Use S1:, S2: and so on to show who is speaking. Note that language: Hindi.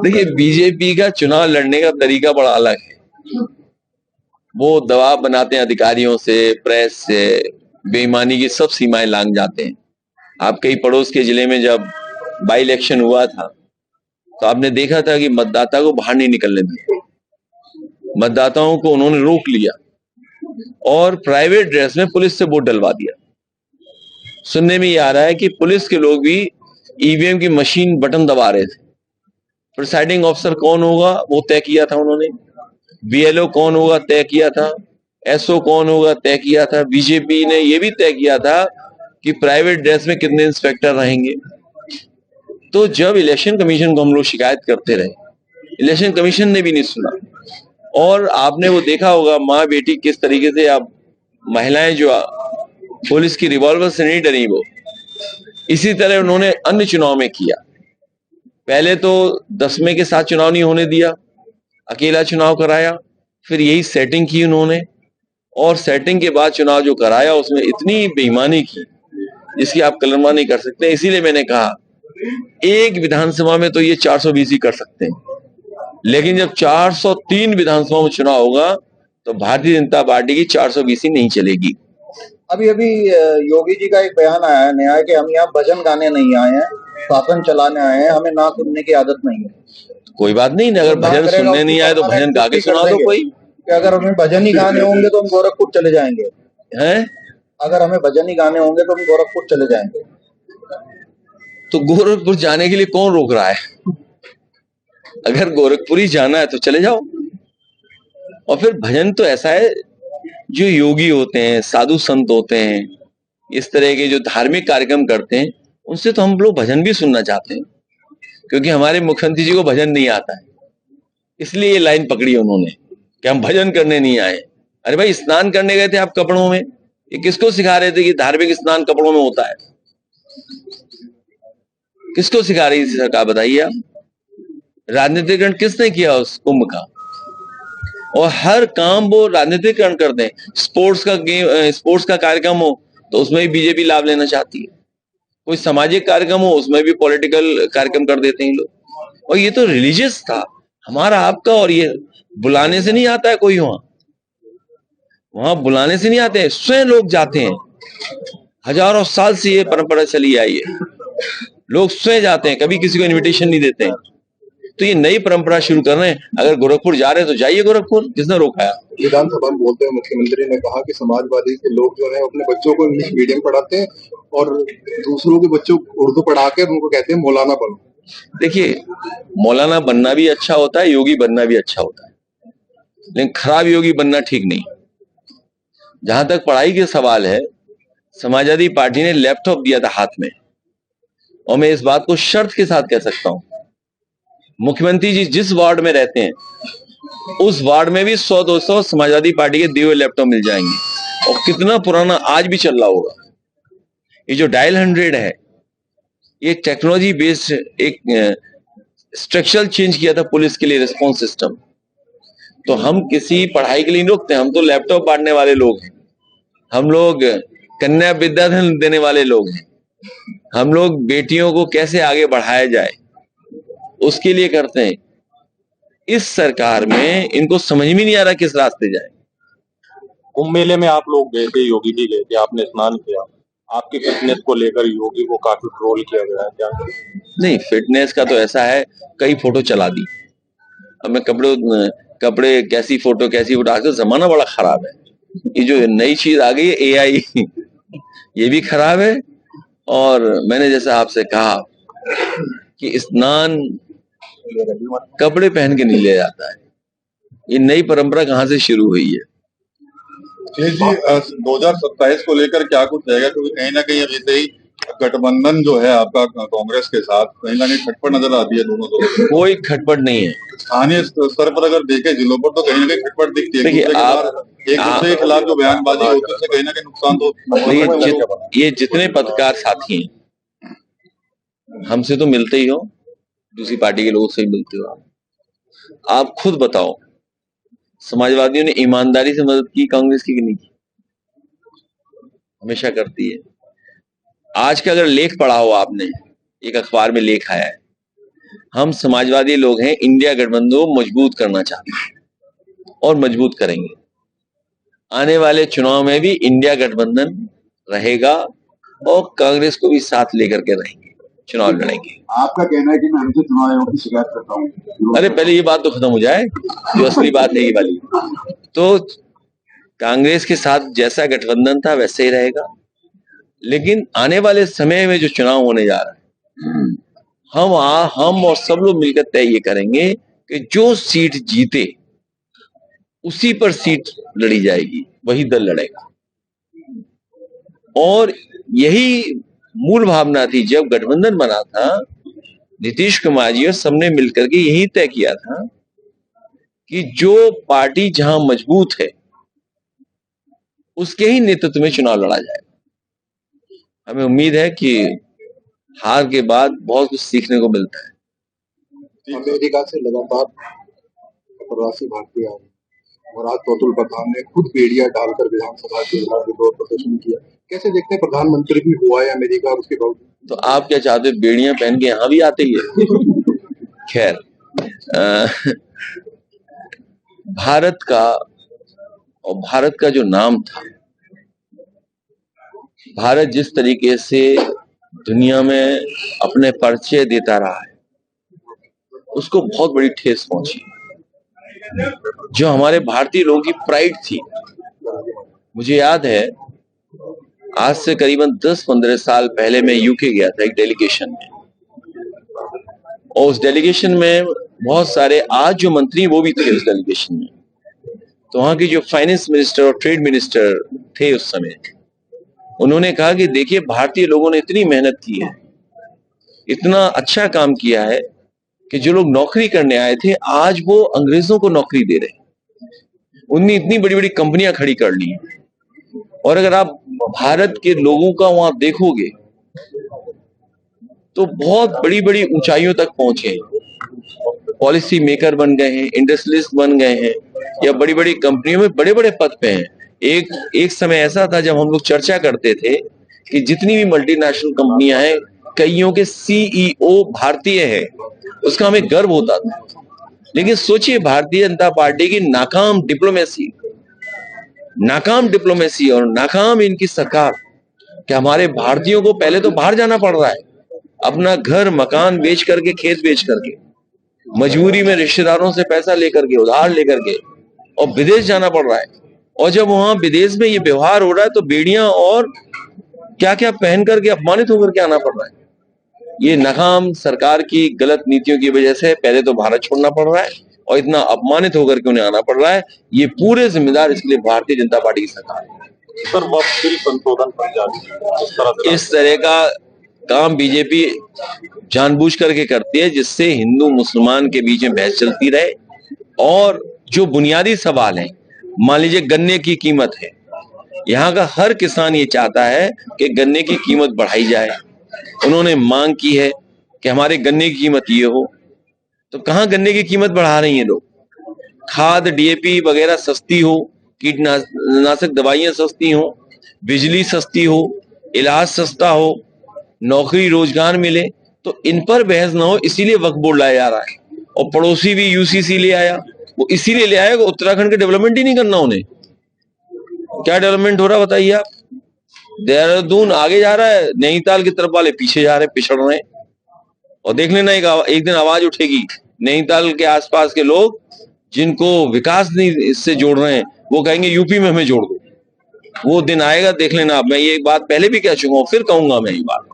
S1: देखिए, बीजेपी का चुनाव लड़ने का तरीका बड़ा अलग है। वो दबाव बनाते हैं अधिकारियों से, प्रेस से, बेईमानी की सब सीमाएं लांघ जाते हैं। आपके ही पड़ोस के जिले में जब बाई इलेक्शन हुआ था तो आपने देखा था कि मतदाता को बाहर नहीं निकलने दिया, मतदाताओं को उन्होंने रोक लिया और प्राइवेट ड्रेस में पुलिस से वोट डलवा दिया। सुनने में ये आ रहा है कि पुलिस के लोग भी ईवीएम की मशीन बटन दबा रहे थे। प्रिसाइडिंग ऑफिसर कौन होगा वो तय किया था उन्होंने, बीएलओ कौन होगा तय किया था, एसओ कौन होगा तय किया था। बीजेपी ने यह भी तय किया था कि प्राइवेट ड्रेस में कितने इंस्पेक्टर रहेंगे। तो जब इलेक्शन कमीशन को हम लोग शिकायत करते रहे, इलेक्शन कमीशन ने भी नहीं सुना। और आपने वो देखा होगा माँ बेटी किस तरीके से, अब महिलाएं जो पुलिस की रिवॉल्वर से नहीं डरी, वो इसी तरह उन्होंने अन्य चुनाव में किया। पहले तो 10वें के साथ चुनाव नहीं होने दिया, अकेला चुनाव कराया, फिर यही सेटिंग की उन्होंने, और सेटिंग के बाद चुनाव जो कराया उसमें इतनी बेईमानी की जिसकी आप कल्पना नहीं कर सकते। इसीलिए मैंने कहा एक विधानसभा में तो ये 420 ही कर सकते हैं, लेकिन जब 403 विधानसभा में चुनाव होगा तो भारतीय जनता पार्टी की 420 नहीं चलेगी।
S2: अभी अभी योगी जी का एक बयान आया है नया कि हम यहाँ भजन गाने नहीं आए हैं, शासन चलाने आए हैं, हमें ना सुनने की आदत नहीं है।
S1: कोई बात नहीं, अगर भजन सुनने नहीं आए तो भजन गा के सुना दो कोई।
S2: कि अगर हमें भजन ही गाने होंगे तो हम गोरखपुर चले जाएंगे
S1: हैं?
S2: अगर हमें भजन ही गाने होंगे तो हम गोरखपुर चले जाएंगे।
S1: तो गोरखपुर जाने के लिए कौन रोक रहा है? अगर गोरखपुर ही जाना है तो चले जाओ। और फिर भजन तो ऐसा है, जो योगी होते हैं, साधु संत होते हैं, इस तरह के जो धार्मिक कार्यक्रम करते हैं, उनसे तो हम लोग भजन भी सुनना चाहते हैं, क्योंकि हमारे मुख्यमंत्री जी को भजन नहीं आता है। इसलिए ये लाइन पकड़ी उन्होंने कि हम भजन करने नहीं आए। अरे भाई, स्नान करने गए थे आप कपड़ों में, ये किसको सिखा रहे थे कि धार्मिक स्नान कपड़ों में होता है? किसको सिखा रही थी सरकार, बताइए आप? राजनीतिकरण किसने किया उस कुंभ का? और हर काम वो राजनीतिकरण करते हैं। स्पोर्ट्स का गेम, स्पोर्ट्स का कार्यक्रम हो तो उसमें भी बीजेपी लाभ लेना चाहती है, कोई सामाजिक कार्यक्रम हो उसमें भी पॉलिटिकल कार्यक्रम कर देते हैं लोग। और ये तो रिलीजियस था हमारा आपका, और ये बुलाने से नहीं आता है कोई, वहां बुलाने से नहीं आते हैं, स्वयं लोग जाते हैं। हजारों साल से ये परंपरा चली आई है, लोग स्वयं जाते हैं, कभी किसी को इनविटेशन नहीं देते हैं। तो ये नई परंपरा शुरू कर रहे हैं। अगर गोरखपुर जा रहे हैं तो जाइए गोरखपुर, किसने रोका है?
S3: विधानसभा में बोलते हैं मुख्यमंत्री ने कहा कि समाजवादी के लोग जो है अपने बच्चों को इंग्लिश मीडियम पढ़ाते हैं और दूसरों के बच्चों को उर्दू पढ़ा कर उनको कहते हैं मौलाना बनो।
S1: देखिए, मौलाना बनना भी अच्छा होता है, योगी बनना भी अच्छा होता है, लेकिन खराब योगी बनना ठीक नहीं। जहां तक पढ़ाई के सवाल है, समाजवादी पार्टी ने लैपटॉप दिया था हाथ में, और मैं इस बात को शर्त के साथ कह सकता हूं, मुख्यमंत्री जी जिस वार्ड में रहते हैं उस वार्ड में भी 100-200 समाजवादी पार्टी के दिए हुए लैपटॉप मिल जाएंगे, और कितना पुराना आज भी चल रहा होगा। ये जो डायल 100 है, ये टेक्नोलॉजी बेस्ड एक स्ट्रक्चरल चेंज किया था पुलिस के लिए, रिस्पॉन्स सिस्टम। तो हम किसी पढ़ाई के लिए नहीं रोकते, हम तो लैपटॉप बांटने वाले लोग हैं, हम लोग कन्या विद्याधन देने वाले लोग हैं, हम लोग बेटियों को कैसे आगे बढ़ाया जाए उसके लिए करते हैं। इस सरकार में इनको समझ में नहीं आ रहा किस रास्ते जाए।
S4: कुंभ मेले में आप लोग गए थे, योगी भी गए थे, आपने स्नान किया, आपकी फिटनेस को लेकर योगी को काफी ट्रोल किया गया है, क्या?
S1: नहीं, फिटनेस का तो ऐसा है, कई फोटो चला दी। अब मैं कपड़े कैसी फोटो आजकल जमाना बड़ा खराब है। ये जो नई चीज आ गई है एआई, ये भी खराब है। और मैंने जैसा आपसे कहा कि स्नान कपड़े पहन के नहीं लिया जाता है, ये नई परंपरा कहां से शुरू हुई है?
S3: जी 2027 को लेकर क्या कुछ रहेगा, क्योंकि कहीं ना कहीं अभी से ही गठबंधन जो है आपका कांग्रेस के साथ कहीं ना कहीं खटपट नजर आती है दोनों को। कोई
S1: खटपट नहीं है।
S3: स्थानीय स्तर पर अगर देखें जिलों पर तो कहीं ना कहीं खटपट दिखती है।
S1: देखिए,
S3: एक दूसरे के खिलाफ जो बयानबाजी होती है उससे कहीं ना कहीं नुकसान तो
S1: ये जितने पत्रकार साथी हैं, हमसे तो मिलते ही हो, दूसरी पार्टी के लोगों से ही मिलते हो। आप खुद बताओ, समाजवादियों ने ईमानदारी से मदद की कांग्रेस की कि नहीं की? हमेशा करती है। आज का अगर लेख पढ़ा हो आपने, एक अखबार में लेख आया है हम समाजवादी लोग हैं, इंडिया गठबंधन को मजबूत करना चाहते हैं और मजबूत करेंगे। आने वाले चुनाव में भी इंडिया गठबंधन रहेगा और कांग्रेस को भी साथ लेकर के रहेंगे, चुनाव लड़ेंगे।
S2: आपका कहना है कि मैं हमसे चुनाव आयोग की शिकायत करता हूँ।
S1: अरे पहले ये बात तो खत्म हो जाए, जो असली बात है ये वाली। तो कांग्रेस के साथ जैसा गठबंधन था वैसे ही रहेगा, लेकिन आने वाले समय में जो चुनाव होने जा रहा है, हम और सब लोग मिलकर तय ये करेंगे कि जो सीट जीते उसी पर सीट लड़ी जाएगी, वही दल लड़ेगा। और यही मूल भावना थी जब गठबंधन बना था, नीतीश कुमार जी और सबने मिलकर के यही तय किया था कि जो पार्टी जहां मजबूत है उसके ही नेतृत्व में चुनाव लड़ा जाएगा। हमें उम्मीद है कि हार के बाद बहुत कुछ सीखने को मिलता है।
S2: अमेरिका से लगातार प्रवासी भारतीय आ रहे हैं और आज प्रतुल प्रधान ने खुद बेड़िया डालकर विधानसभा के विरोध प्रदर्शन किया। कैसे देखते हैं, प्रधानमंत्री भी हुआ है अमेरिका और उसके बावजूद? तो
S1: आप क्या चाहते हो, बेड़ियां पहन के यहां भी आते ही है? खैर, भारत का जो नाम था, भारत जिस तरीके से दुनिया में अपने परिचय देता रहा है, उसको बहुत बड़ी ठेस पहुंची। जो हमारे भारतीय लोगों की प्राइड थी, मुझे याद है आज से करीबन 10-15 साल पहले मैं यूके गया था एक डेलीगेशन में, और उस डेलीगेशन में बहुत सारे आज जो मंत्री वो भी थे उस डेलीगेशन में। तो वहां की जो फाइनेंस मिनिस्टर और ट्रेड मिनिस्टर थे उस समय, उन्होंने कहा कि देखिए भारतीय लोगों ने इतनी मेहनत की है, इतना अच्छा काम किया है कि जो लोग नौकरी करने आए थे आज वो अंग्रेजों को नौकरी दे रहे हैं। उनने इतनी बड़ी बड़ी कंपनियां खड़ी कर ली हैं। और अगर आप भारत के लोगों का वहां देखोगे तो बहुत बड़ी बड़ी ऊंचाइयों तक पहुंचे हैं, पॉलिसी मेकर बन गए हैं, इंडस्ट्रियलिस्ट बन गए हैं, या बड़ी बड़ी कंपनियों में बड़े बड़े पद पे हैं। एक समय ऐसा था जब हम लोग चर्चा करते थे कि जितनी भी मल्टीनेशनल कंपनियां हैं, कईयों के सीईओ भारतीय हैं, उसका हमें गर्व होता था। लेकिन सोचिए, भारतीय जनता पार्टी की नाकाम डिप्लोमेसी और नाकाम इनकी सरकार, कि हमारे भारतीयों को पहले तो बाहर जाना पड़ रहा है, अपना घर मकान बेच करके, खेत बेच करके, मजबूरी में रिश्तेदारों से पैसा लेकर के, उधार लेकर के, और विदेश जाना पड़ रहा है। और जब वहां विदेश में ये व्यवहार हो रहा है तो बेड़ियां और क्या क्या पहन करके अपमानित होकर के आना पड़ रहा है। ये नाकाम सरकार की गलत नीतियों की वजह से पहले तो भारत छोड़ना पड़ रहा है और इतना अपमानित होकर के उन्हें आना पड़ रहा है। ये पूरे जिम्मेदार इसके लिए भारतीय जनता पार्टी की सरकार है।
S4: सर, वो बिल संशोधन पर जारी
S1: इस तरह का काम बीजेपी जानबूझ करके करती है जिससे हिंदू मुसलमान के बीच में बहस चलती रहे। और जो बुनियादी सवाल है, मान लीजिए गन्ने की कीमत है, यहाँ का हर किसान ये चाहता है कि गन्ने की कीमत बढ़ाई जाए। उन्होंने मांग की है कि हमारे गन्ने की कीमत ये हो, तो कहाँ गन्ने की कीमत बढ़ा रही हैं लोग? खाद डीएपी वगैरह सस्ती हो, कीटनाशक दवाइयां सस्ती हो, बिजली सस्ती हो, इलाज सस्ता हो, नौकरी रोजगार मिले, तो इन पर बहस ना हो, इसीलिए वक्फ बोर्ड लाया जा रहा है। और पड़ोसी भी यूसीसी ले आया, वो इसीलिए ले आया कि उत्तराखंड के डेवलपमेंट ही नहीं करना उन्हें। क्या डेवलपमेंट हो रहा है बताइए आप? देहरादून आगे जा रहा है, नैनीताल की तरफ वाले पीछे जा रहे हैं, पिछड़ रहे हैं। और देख लेना, एक दिन आवाज उठेगी, नैनीताल के आसपास के लोग जिनको विकास नहीं इससे जोड़ रहे हैं, वो कहेंगे यूपी में हमें जोड़ दो। वो दिन आएगा, देख लेना आप। मैं ये एक बात पहले भी कह चुका हूं, फिर कहूंगा मैं ये बात।